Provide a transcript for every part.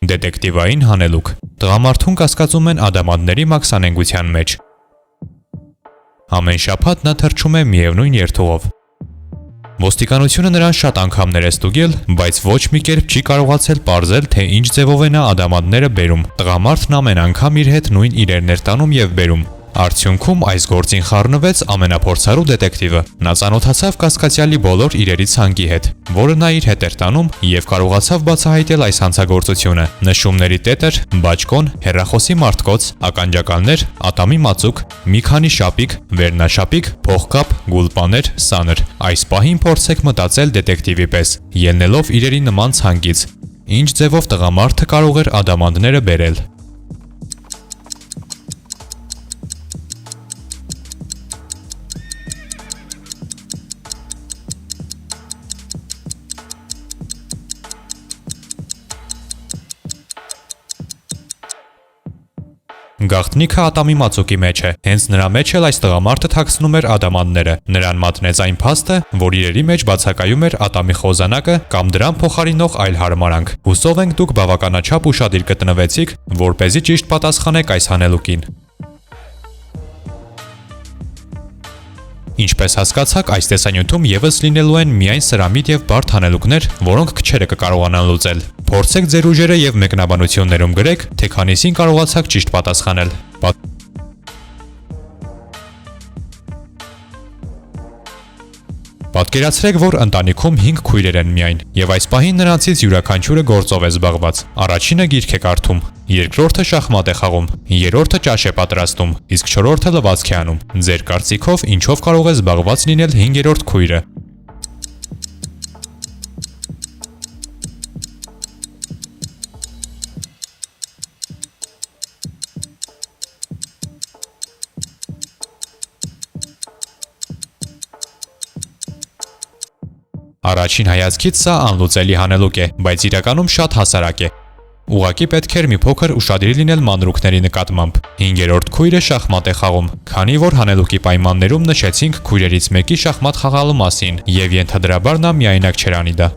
Դետեկտիվային հանելուկ։ Տղամարդուն կասկածում են ադամանդների մաքսանենգության մեջ։ Ամեն շաբաթ նա թռչում է միևնույն երթուղով։ Ոստիկանությունը նրան շատ անգամներ է ստուգել, բայց ոչ մի կերպ չի կարողացել պարզել, թե ինչ ձևով է նա ադամանդները բերում։ Տղամարդն ամեն անգամ իր հետ նույն իրերն էր տանում եւ բերում։ Արդյունքում այս գործին խառնվեց ամենափորձառու դետեկտիվը։ Նա ծանոթացավ կասկածյալի բոլոր իրերի ցանկի հետ, որը նա իր հետ էր տանում եւ կարողացավ բացահայտել այս հանցագործությունը։ Նշումների տետր, բաճկոն, հեռախոսի մարտկոց, ականջականներ, ատամի մածուկ, մի քանի շապիկ, վերնաշապիկ, փողկապ, գուլպաներ, սանր։ Այս պահին փորձեք մտածել դետեկտիվի պես, ելնելով իրերի նման ցանկից։ Ինչ ձևով տղամարդը կարող էր ադամանդները բերել։ Գաղտնիքը ատամի մածուկի մեջ է, հենց նրա մեջ էլ այս տղամարդը թաքցնում էր ադամանդները։ Նրան մատնեց այն փաստը, որ իրերի մեջ բացակայում էր ատամի խոզանակը կամ դրան փոխարինող այլ հարմարանք։ Հուսով ենք դուք բավականաչափ ուշադիր կտնվեցիք, որպեսզի ճիշտ պատասխանեք այս հանելուկին։ Ինչպես հասկացաք, այս տեսանյութում եւս լինելու են միայն սրամիտ եւ բարդ հանելուկներ, որոնք քչերը կկարողանան լուծել։ Փորձեք ձեր ուժերը եւ մեկնաբանություններում գրեք, թե քանիսին կարողացաք ճիշտ պատասխանել։ Պատկերացրեք, որ ընտանիքում 5 քույրեր են միայն, եւ այս պահին նրանցից յուրաքանչյուրը գործով է զբաղված։ Առաջինը գիրք է կարդում, երկրորդը շախմատ է խաղում, երրորդը ճաշ է պատրաստում, իսկ չորրորդը լվացք է անում։ Ձեր կարծիքով ինչով կարող է զբաղված լինել 5-րդ քույրը։ Առաջին հայացքից սա անլուծելի հանելուկ է, բայց իրականում շատ հասարակ է։ Ուղղակի պետք էր մի փոքր ուշադիր լինել մանրուքների նկատմամբ։ 5-րդ քույրը շախմատ է խաղում, քանի որ հանելուկի պայմաններում նշեցինք քույրերից մեկի շախմատ խաղալու մասին, եւ ենթադրաբար նա միայնակ չէր անի դա։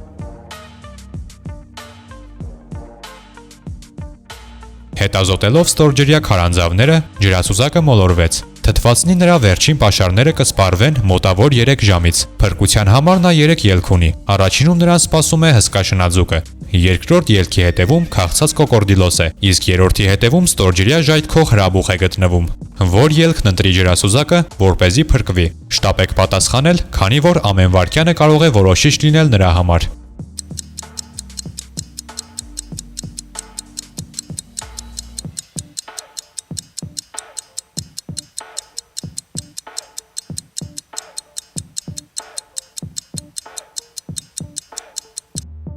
Հետազոտելով ստորջրյա քարանձավները, ջրասուզակը մոլորվեց։ Թթվածնի նրա վերջին պաշարները կսպարվեն մոտավոր 3 ժամից։ Փրկության համար նա 3 ելք ունի։ Առաջինում նրան սպասում է հսկա շնաձուկը։ Երկրորդ ելքի հետևում քաղցած կոկորդիլոս է, իսկ երրորդի հետևում ստորջրյա ժայթքող հրաբուխ է գտնվում։ Որ ելքն ընտրի ջրասուզակը, որպեսզի փրկվի։ Շտապեք պատասխանել, քանի որ ամեն վայրկյանը կարող է որոշիչ լինել նրա համար։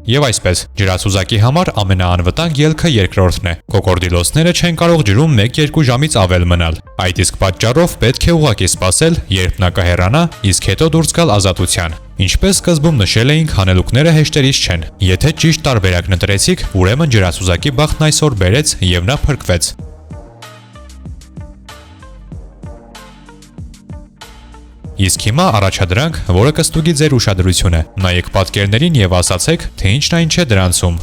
Եվ այսպես, ջրասուզակի համար ամենաանվտանգ ելքը երկրորդն է։ Կոկորդիլոսները չեն կարող ջրում 1-2 ժամից ավել մնալ։ Այդ իսկ պատճառով պետք է ուղղակի սպասել, երբ նա կհեռանա, իսկ հետո դուրս գալ ազատության։ Ինչպես սկզբում նշել էինք, հանելուկները հեշտերից չեն։ Եթե ճիշտ տարբերակ ընտրեցիք, ուրեմն ջրասուզակի բախտն այսօր բերեց եւ նա փրկվեց։ Իսկ հիմա առաջադրանք, որը կստուգի ձեր ուշադրությունը։ Նայեք պատկերներին եւ ասացեք, թե ինչն այն չէ դրանցում։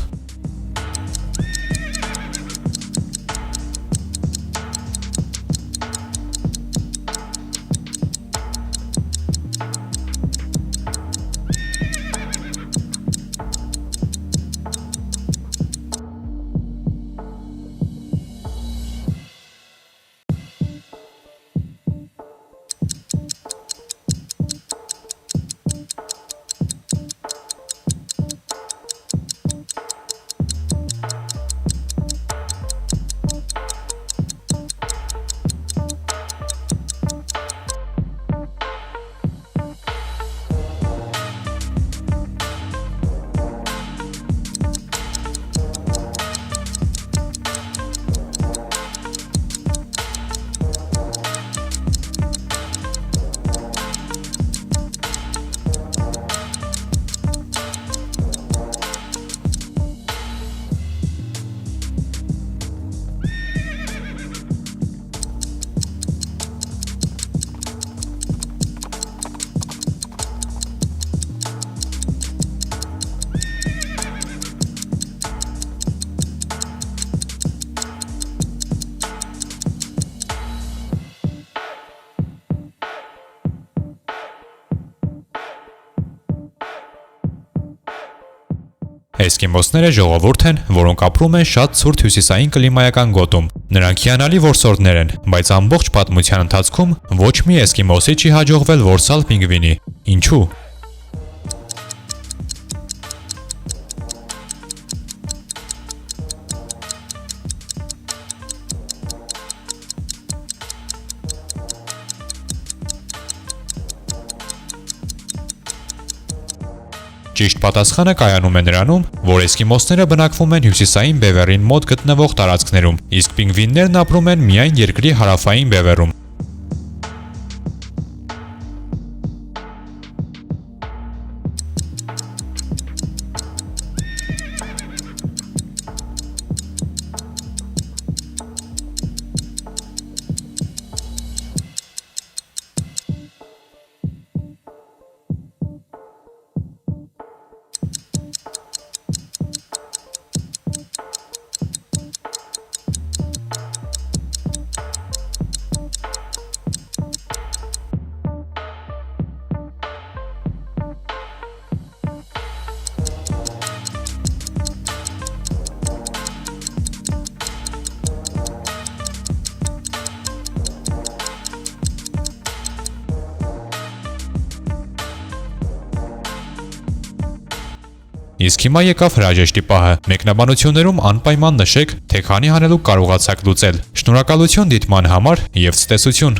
Էսկիմոսները ժողովուրդ են, որոնք ապրում են շատ ցուրտ հյուսիսային կլիմայական գոտում։ Նրանք հիանալի որսորդներ են, բայց ամբողջ պատմության ընթացքում ոչ մի էսկիմոսի չի հաջողվել որսալ պինգվինի։ Ինչու՞։ Ճիշտ պատասխանը կայանում է նրանում, որ էսկիմոսները բնակվում են հյուսիսային բևեռին մոտ գտնվող տարածքներում, իսկ պինգվիններն ապրում են միայն երկրի հարավային բևեռում։ Իսկ հիմա եկավ հրաժեշտի պահը։ Մեկնաբանություններում անպայման նշեք, թե քանի հանելուկ կարողացաք լուծել։ Շնորհակալություն դիտման համար եւ ցտեսություն։